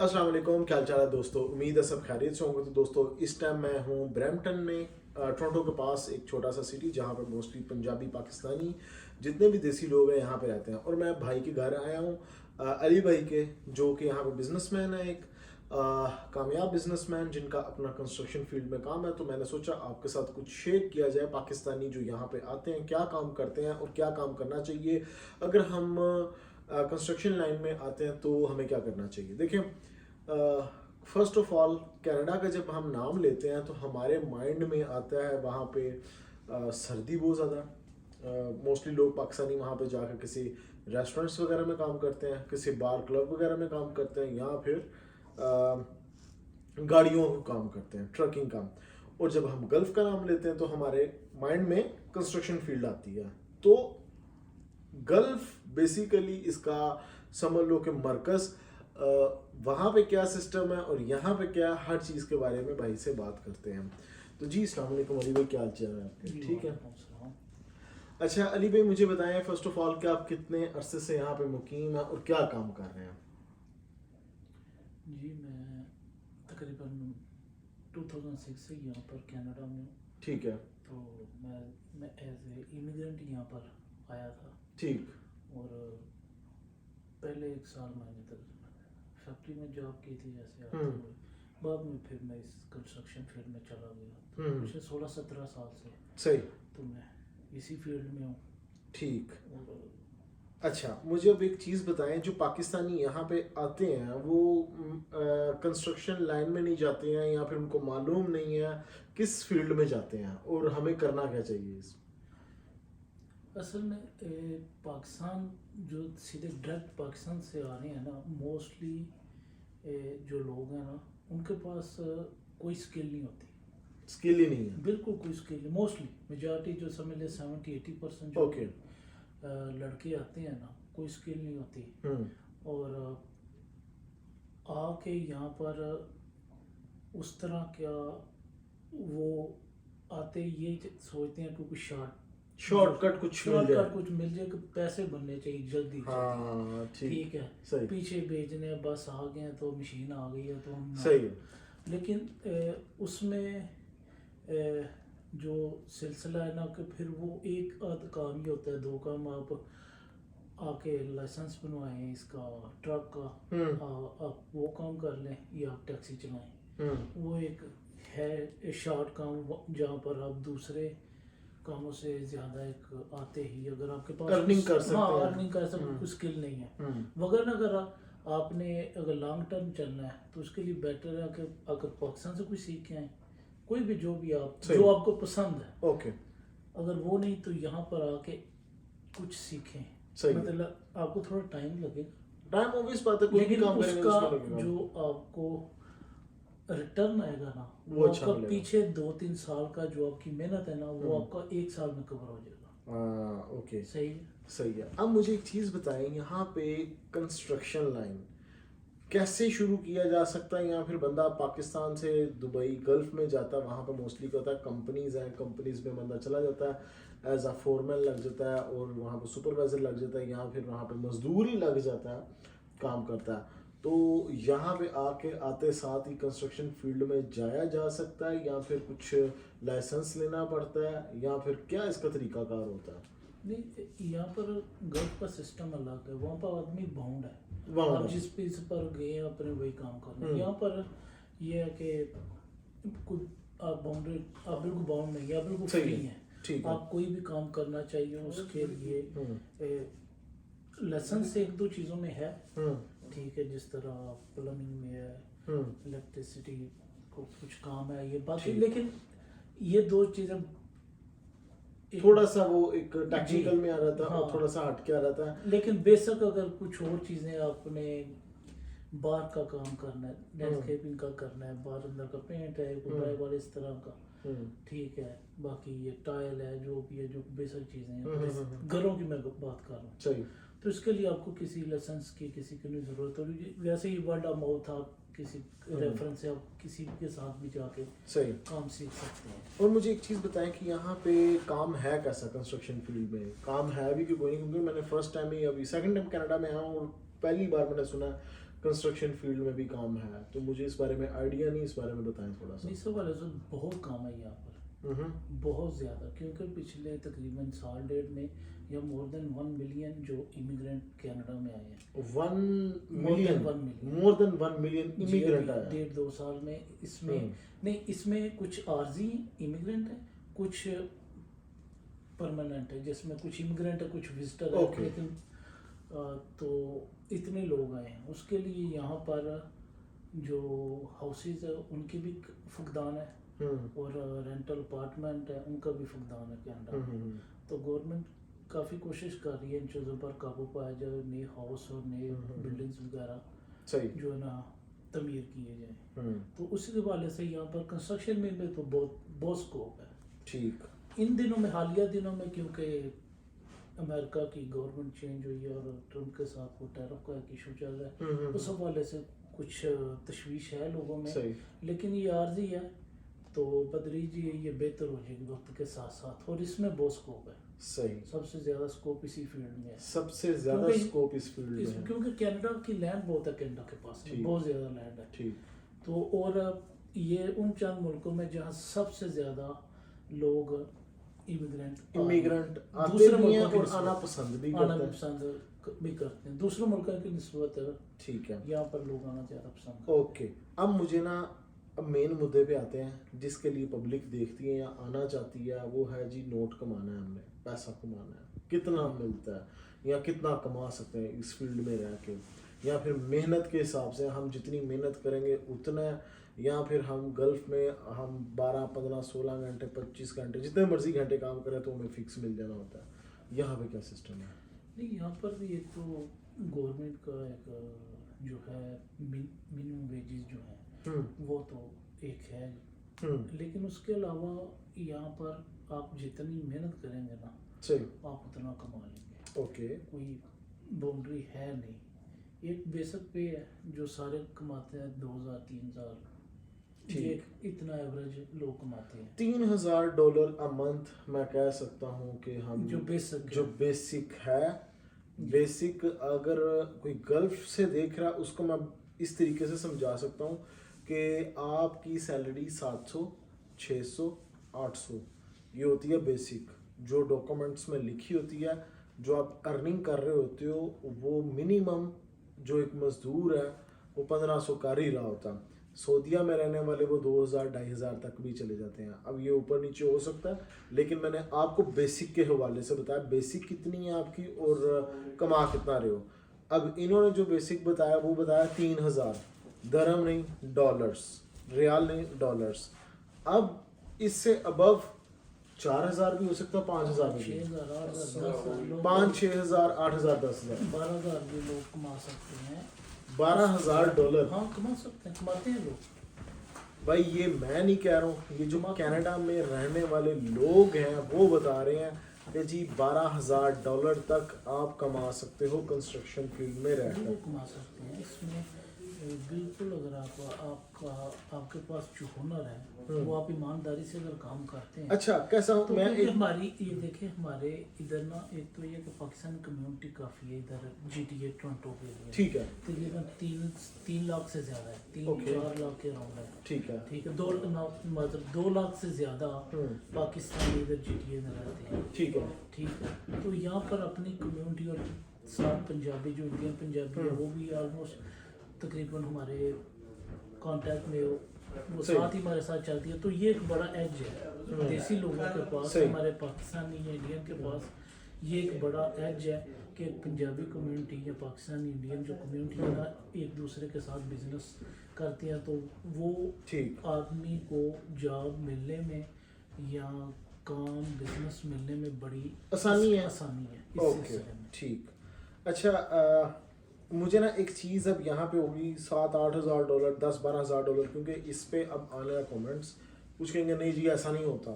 अस्सलाम वालेकुम, क्या हाल चाल है दोस्तों। उम्मीद है सब खैरियत से होंगे। तो दोस्तों इस टाइम मैं हूँ ब्रैम्पटन में, टोरंटो के पास एक छोटा सा सिटी जहाँ पर मोस्टली पंजाबी पाकिस्तानी जितने भी देसी लोग हैं यहाँ पे रहते हैं। और मैं भाई के घर आया हूँ, अली भाई के, जो कि यहाँ पे बिजनेसमैन है, एक कामयाब बिजनेसमैन जिनका अपना कंस्ट्रक्शन फील्ड में काम है। तो मैंने सोचा आपके साथ कुछ शेयर किया जाए, पाकिस्तानी जो यहाँ पे आते हैं क्या काम करते हैं और क्या काम करना चाहिए। अगर हम कंस्ट्रक्शन लाइन में आते हैं तो हमें क्या करना चाहिए। देखिए, फर्स्ट ऑफ ऑल कनाडा का जब हम नाम लेते हैं तो हमारे माइंड में आता है वहाँ पे सर्दी बहुत ज़्यादा। मोस्टली लोग पाकिस्तानी वहाँ पे जाकर किसी रेस्टोरेंट्स वगैरह में काम करते हैं, किसी बार क्लब वगैरह में काम करते हैं, या फिर गाड़ियों का काम करते हैं, ट्रकिंग काम। और जब हम गल्फ़ का नाम लेते हैं तो हमारे माइंड में कंस्ट्रक्शन फील्ड आती है। तो गल्फ बेसिकली इसका समझ लो कि मरकज़, वहाँ पे क्या सिस्टम है और यहाँ पे क्या, हर चीज़ के बारे में भाई से बात करते हैं। तो जी अस्सलाम वालेकुम अली भाई, क्या हाल चाल है आपके? ठीक है। अच्छा अली भाई, मुझे बताएं फर्स्ट ऑफ ऑल कि आप कितने अरसे से यहाँ पे मुकीम हैं और क्या काम कर रहे हैं? जी मैं तकरीबन 2006 से यहाँ पर कनाडा में हूँ। ठीक है। तो मैं एज ए इमिग्रेंट यहाँ पर आया था। ठीक। और पहले 1 साल मैंने तक फैक्ट्री में जॉब की थी जैसे आते हुए। बाद में फिर मैं इस कंस्ट्रक्शन फील्ड में चला गया। पिछले 16-17 साल से सही। तो मैं इसी फील्ड में हूँ। ठीक। और अच्छा, मुझे अब एक चीज़ बताएं, जो पाकिस्तानी यहाँ पे आते हैं वो कंस्ट्रक्शन लाइन में नहीं जाते हैं, या फिर उनको मालूम नहीं है किस फील्ड में जाते हैं, और हमें करना क्या चाहिए इस? असल में पाकिस्तान जो सीधे डायरेक्ट पाकिस्तान से आ रहे हैं ना, मोस्टली जो लोग हैं ना उनके पास कोई स्किल नहीं होती। स्किल ही नहीं है। बिल्कुल कोई स्किल नहीं। मोस्टली मेजॉरिटी जो समझ ले 70-80% जो ओके। लड़के आते हैं ना, कोई स्किल नहीं होती। हम्म। और आके यहाँ पर उस तरह क्या वो आते ये सोचते हैं कि कुछ शॉर्टकट कुछ मिल शॉर्टकट जाए। कुछ मिल जाए कि पैसे बनने चाहिए जल्दी जल्दी। हाँ ठीक। ठीक है, सही। पीछे भेजने बस आ गए हैं तो मशीन आ गई है तो हम सही है। लेकिन उसमें जो सिलसिला है ना कि फिर वो एक आध काम ही होता है, 2 काम। आप आके लाइसेंस बनवाएं इसका ट्रक का, आप वो काम कर लें या आप टैक्सी चलाएं। वो एक है शॉर्ट काम जहाँ पर आप दूसरे कामों से ज़्यादा एक आते ही अगर आपके पास अर्निंग कर सकते हाँ हैं। अर्निंग कर सकते, कोई स्किल नहीं है। मगर अगर आपने अगर लॉन्ग टर्म चलना है तो उसके लिए बेटर है कि अगर पाकिस्तान से कुछ सीख के आए, कोई भी जो भी आप सही। जो आपको पसंद है। ओके। अगर वो नहीं तो यहाँ पर आके कुछ सीखें। सही। मतलब आपको थोड़ा टाइम लगेगा, टाइम ऑब्वियस बात है, कोई भी लेकिन काम करेंगे उसका उसमें लगेगा। जो आपको रिटर्न आएगा ना वो वो अच्छा आपका मिलेगा। पीछे 2-3 साल का जो आपकी मेहनत है ना वो आपका 1 साल में कवर हो जाएगा। ओके। सही है। सही है। अब मुझे एक चीज़ बताएं, यहाँ पे कंस्ट्रक्शन लाइन कैसे शुरू किया जा सकता है, या फिर बंदा पाकिस्तान से दुबई गल्फ में जाता है, वहाँ पे मोस्टली क्या होता है, कंपनीज हैं, कंपनीज में बंदा चला जाता है, एज अ फोरमैन लग जाता है, और वहाँ पे सुपरवाइजर लग जाता है, या फिर वहाँ पे मजदूर ही लग जाता है, काम करता है। तो यहाँ पे आके आते साथ ही कंस्ट्रक्शन फील्ड में जाया जा सकता है, या फिर कुछ लाइसेंस लेना पड़ता है, या फिर क्या इसका तरीकाकार होता है? नहीं, यहाँ पर गल्फ का सिस्टम अलग है। वहाँ पर आदमी बाउंड है, वहाँ आप जिस पीस पर गए हैं अपने वही काम करना। यहाँ पर ये है कि कुछ आप बाउंड्री, आप बिल्कुल बाउंड नहीं है, आप बिल्कुल सही फ्री है। हैं। ठीक है। आप कोई भी काम करना चाहिए उसके लिए लाइसेंस एक दो चीज़ों में है। ठीक है, जिस तरह प्लम्बिंग में है, इलेक्ट्रिसिटी को कुछ काम है ये बाकी, लेकिन ये 2 चीज़ें थोड़ा सा वो एक टेक्निकल जी, में आ रहा था, हाँ। और थोड़ा सा हट के आ रहा था। लेकिन बेशक अगर कुछ और चीज़ें आपने बाहर का काम करना है, लैंडस्केपिंग का करना है, बाहर अंदर का पेंट है, गुब्बारे वाले इस तरह का, ठीक है, बाकी ये टाइल है, जो भी है, जो बेसिक चीज़ें हैं, घरों की मैं बात कर रहा हूँ। सही। तो इसके लिए आपको किसी लाइसेंस की किसी की नहीं ज़रूरत होगी। वैसे ही वर्ड ऑफ माउथ आप किसी रेफरेंस से आप किसी के साथ भी जाके सही काम सीख सकते हैं। और मुझे एक चीज़ बताएं कि यहाँ पे काम है कैसा, कंस्ट्रक्शन फील्ड में काम है भी कि कोई नहीं, क्योंकि मैंने फर्स्ट टाइम ही, अभी सेकंड टाइम कनाडा में आया हूँ, और पहली बार मैंने सुना कंस्ट्रक्शन फील्ड में भी काम है, तो मुझे इस बारे में आइडिया नहीं, इस बारे में बताएं थोड़ा सा। इस वाले से बहुत काम है यहाँ पर, बहुत ज़्यादा, क्योंकि पिछले तकरीबन साल डेढ़ में या मोर देन 1 मिलियन जो इमिग्रेंट कनाडा में आए हैं। 1 More million, than 1 million। More than 1 million जी, इमिग्रेंट अभी आया। 1.5-2 साल में इसमें नहीं, इसमें कुछ आर्जी इमिग्रेंट है, कुछ परमानेंट है, जिसमें कुछ इमिग्रेंट है, कुछ विजिटर है। Okay। लेकिन तो इतने लोग आए हैं, उसके लिए यहाँ पर जो हाउसेज है उनकी भी फुकदान है, और रेंटल अपार्टमेंट है उनका भी फुकदान है कनाडा में। तो गवर्नमेंट काफ़ी कोशिश कर रही है इन चीज़ों पर काबू पाया जाए, नए हाउस और नए बिल्डिंग्स वगैरह सही। जो है ना तमीर किए जाए। तो उसी के हवाले से यहाँ पर कंस्ट्रक्शन में तो बहुत स्कोप है। ठीक। इन दिनों में, हालिया दिनों में, क्योंकि अमेरिका की गवर्नमेंट चेंज हुई है और ट्रम्प के साथ वो टैरिफ का एक इशू चल रहा है, उस हवाले से कुछ तशवीश है लोगों में। सही। लेकिन ये आर्जी है, तो बदरीज ये बेहतर हो जाएगी वक्त के साथ साथ, और इसमें बहुत स्कोप है। सही। सबसे ज़्यादा स्कोप इसी फील्ड में है, सबसे ज्यादा क्योंकि स्कोप इस फील्ड में है। क्योंकि कनाडा की लैंड बहुत है, कनाडा के पास में ठीक। बहुत ज़्यादा लैंड है। ठीक। तो और ये उन चंद मुल्कों में जहाँ सबसे ज़्यादा लोग इमिग्रेंट आते दूसरे भी हैं मुल्कों की और निस्बत आना पसंद भी आना करते भी हैं। पसंद भी करते हैं, दूसरे मुल्कों की निस्बत ठीक है। यहाँ पर लोग आना ज़्यादा पसंद करते हैं। ओके, अब मुझे ना, अब मेन मुद्दे पे आते हैं जिसके लिए पब्लिक देखती है या आना चाहती है, वो है जी नोट कमाना है, हमने पैसा कमाना है, कितना मिलता है या कितना कमा सकते हैं इस फील्ड में रह के, या फिर मेहनत के हिसाब से हम जितनी मेहनत करेंगे उतना, या फिर हम गल्फ में हम 12, 15, 16 घंटे, 25 घंटे, जितने मर्जी घंटे काम करें तो हमें फिक्स मिल जाना होता है। यहाँ पे क्या सिस्टम है? नहीं, यहाँ पर भी एक तो गवर्नमेंट का एक जो है मिनिमम वेजेस जो है वो तो एक है, लेकिन उसके अलावा यहाँ पर आप जितनी मेहनत करेंगे ना, सही, आप उतना कमा लेंगे। ओके। कोई बाउंड्री है नहीं, एक बेसिक पे है जो सारे कमाते हैं 2000-3000, ठीक। इतना एवरेज लोग कमाते हैं। $3000 अ मंथ मैं कह सकता हूँ कि हम जो बेसिक जो बेसिक है, बेसिक अगर कोई गल्फ से देख रहा है उसको मैं इस तरीके से समझा सकता हूँ कि आपकी सैलरी 700, 600, 800 ये होती है बेसिक, जो डॉक्यूमेंट्स में लिखी होती है, जो आप अर्निंग कर रहे होते हो, वो मिनिमम जो एक मजदूर है वो 1500 कर ही रहा होता है। सऊदीया में रहने वाले वो 2000-2500 तक भी चले जाते हैं। अब ये ऊपर नीचे हो सकता है, लेकिन मैंने आपको बेसिक के हवाले से बताया बेसिक कितनी है आपकी और कमा कितना रहे हो। अब इन्होंने जो बेसिक बताया वो बताया 3000 दरम नहीं, डॉलर्स, रियाल नहीं, डॉलर्स। अब इससे अबव 4000 भी हो सकता है, 5000 भी, 6000, 8000, 5, 6000, 8000, 10000, 12000 भी लोग कमा सकते हैं। $12,000। हाँ, कमा सकते हैं, कमाते हैं लोग। भाई ये मैं नहीं कह रहा हूँ, ये जो कनाडा में रहने वाले लोग हैं वो बता रहे हैं कि जी $12,000 तक आप कमा सकते हो कंस्ट्रक्शन फील्ड में रहकर। वो कमा सकते हैं इसमें बिल्कुल। अगर आपके पास जो हुनर है वो आप ईमानदारी से अगर काम करते हैं। अच्छा, कैसा तो मैं क्योंकि हमारी ये देखें, हमारे इधर ना, एक तो ये कि पाकिस्तान कम्युनिटी काफ़ी है इधर GTA टोरंटो के लिए। ठीक है, तकरीबन 3 लाख से ज़्यादा है, 3-4 लाख के अराउंड है। ठीक है, ठीक है, 2 लाख से ज़्यादा पाकिस्तानी इधर GTA में रहते हैं। ठीक है, ठीक है, तो यहाँ पर अपनी कम्युनिटी और साथ पंजाबी जो इंडियन पंजाबी है वो भी ऑलमोस्ट तकरीबन हमारे कांटेक्ट में वो साथ ही हमारे साथ चलती है। तो ये एक बड़ा एज है देसी लोगों के पास, हमारे पाकिस्तानी या इंडियन के पास ये एक बड़ा एज है कि पंजाबी कम्युनिटी या पाकिस्तानी इंडियन जो कम्युनिटी है ना, एक दूसरे के साथ बिजनेस करती है, तो वो ठीक, आदमी को जॉब मिलने में या काम बिजनेस मिलने में बड़ी आसानी है। इस ओके, सिलसिले में। ठीक। अच्छा, मुझे ना एक चीज़ अब यहाँ पे होगी $7,000-8,000, $10,000-12,000, क्योंकि इस पे अब आने वाले कमेंट्स कुछ कहेंगे नहीं जी ऐसा नहीं होता।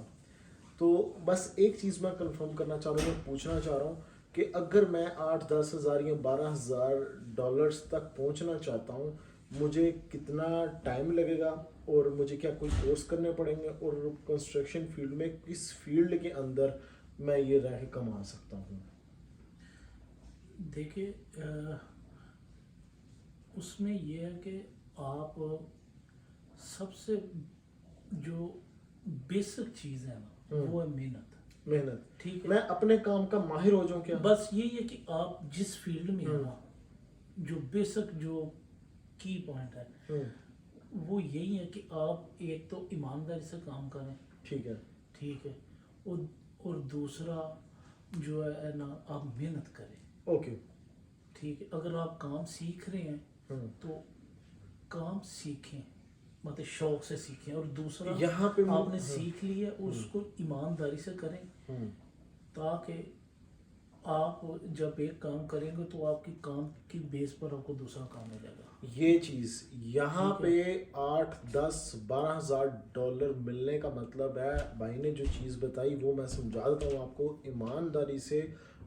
तो बस एक चीज़ मैं कंफर्म करना चाह रहा हूँ, पूछना चाह रहा हूँ कि अगर मैं 8-10 हज़ार या $12,000 तक पहुँचना चाहता हूँ, मुझे कितना टाइम लगेगा और मुझे क्या कोई कोर्स करने पड़ेंगे, और कंस्ट्रक्शन फील्ड में किस फील्ड के अंदर मैं ये रह के कमा सकता हूँ? देखिए, اس میں یہ ہے کہ آپ سب سے جو بیسک چیز ہے نا وہ ہے محنت. ٹھیک ہے, میں اپنے کام کا ماہر ہو جاؤں کیا؟ بس یہی ہے کہ آپ جس فیلڈ میں ہیں نا جو بیسک جو کی پوائنٹ ہے وہ یہی ہے کہ آپ ایک تو ایمانداری سے کام کریں. ٹھیک ہے. ٹھیک ہے, اور دوسرا جو ہے نا آپ محنت کریں. اوکے. ٹھیک ہے, اگر آپ کام سیکھ رہے ہیں تو کام سیکھیں, مطلب شوق سے سیکھیں. اور دوسرا یہاں پہ آپ نے سیکھ لیا اس کو ایمانداری سے کریں تاکہ آپ جب ایک کام کریں گے تو آپ کی کام کی بیس پر آپ کو دوسرا کام ملے گا. یہ چیز یہاں پہ 8-10-12,000 $12 ملنے کا مطلب ہے بھائی نے جو چیز بتائی وہ میں سمجھا دیتا ہوں آپ کو, ایمانداری سے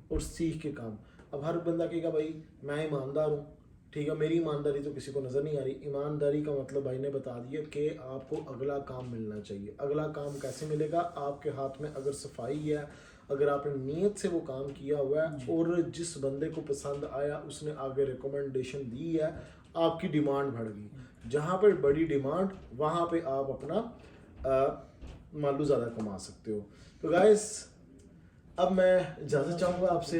اور سیکھ کے کام. اب ہر بندہ کہے گا بھائی میں ایماندار ہوں, ٹھیک ہے, میری ایمانداری تو کسی کو نظر نہیں آ رہی. ایمانداری کا مطلب بھائی نے بتا دیا کہ آپ کو اگلا کام ملنا چاہیے. اگلا کام کیسے ملے گا؟ آپ کے ہاتھ میں اگر صفائی ہے, اگر آپ نے نیت سے وہ کام کیا ہوا ہے اور جس بندے کو پسند آیا اس نے آگے ریکمنڈیشن دی ہے, آپ کی ڈیمانڈ بڑھ گئی. جہاں پہ بڑی ڈیمانڈ وہاں پہ آپ اپنا مالو زیادہ کما سکتے ہو. تو گائز اب میں اجازت چاہوں گا آپ سے.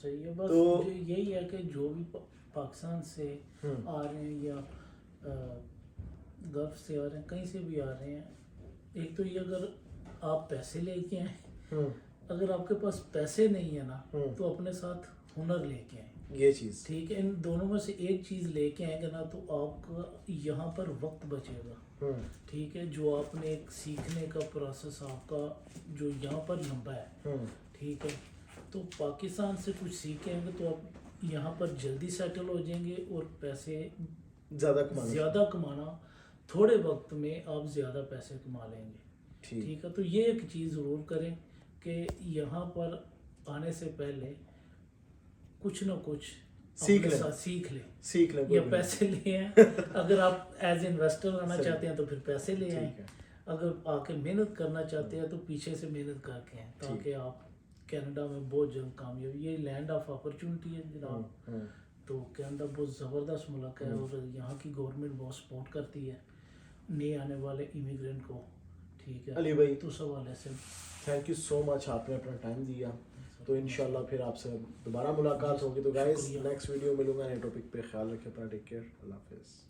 صحیح ہے, بس مجھے یہی ہے کہ جو بھی پاکستان سے آ رہے ہیں یا گلف سے آ رہے ہیں, کہیں سے بھی آ رہے ہیں, ایک تو یہ اگر آپ پیسے لے کے آئیں, اگر آپ کے پاس پیسے نہیں ہیں نا تو اپنے ساتھ ہنر لے کے آئیں. یہ چیز ٹھیک ہے, ان دونوں میں سے ایک چیز لے کے آئیں گے نا تو آپ کا یہاں پر وقت بچے گا. ٹھیک ہے, جو آپ نے ایک سیکھنے کا پروسیس آپ کا جو یہاں پر لمبا ہے, ٹھیک ہے, تو پاکستان سے کچھ سیکھیں گے تو آپ یہاں پر جلدی سیٹل ہو جائیں گے اور پیسے زیادہ کمانا, تھوڑے وقت میں آپ زیادہ پیسے کما لیں گے. ٹھیک ہے, تو یہ ایک چیز ضرور کریں کہ یہاں پر آنے سے پہلے کچھ نہ کچھ سیکھ لیں یا پیسے لے آئیں. اگر آپ ایز انویسٹر آنا چاہتے ہیں تو پھر پیسے لے آئیں, اگر آ کے محنت کرنا چاہتے ہیں تو پیچھے سے محنت کر کے آئیں تاکہ آپ کینیڈا میں بہت جلد کامیاب. یہ لینڈ آف اپرچونٹی ہے جناب, تو کینیڈا بہت زبردست ملک ہے اور یہاں کی گورنمنٹ بہت سپورٹ کرتی ہے نئے آنے والے امیگرینٹ کو. ٹھیک ہے علی بھائی, تو اس حوالے سے تھینک یو سو مچ, آپ نے اپنا ٹائم دیا. تو انشاءاللہ پھر آپ سے دوبارہ ملاقات ہوگی. تو گائز نیکسٹ ویڈیو ملوں گا نئے ٹاپک پہ. خیال رکھیں اپنا, ٹیک کیئر, اللہ حافظ.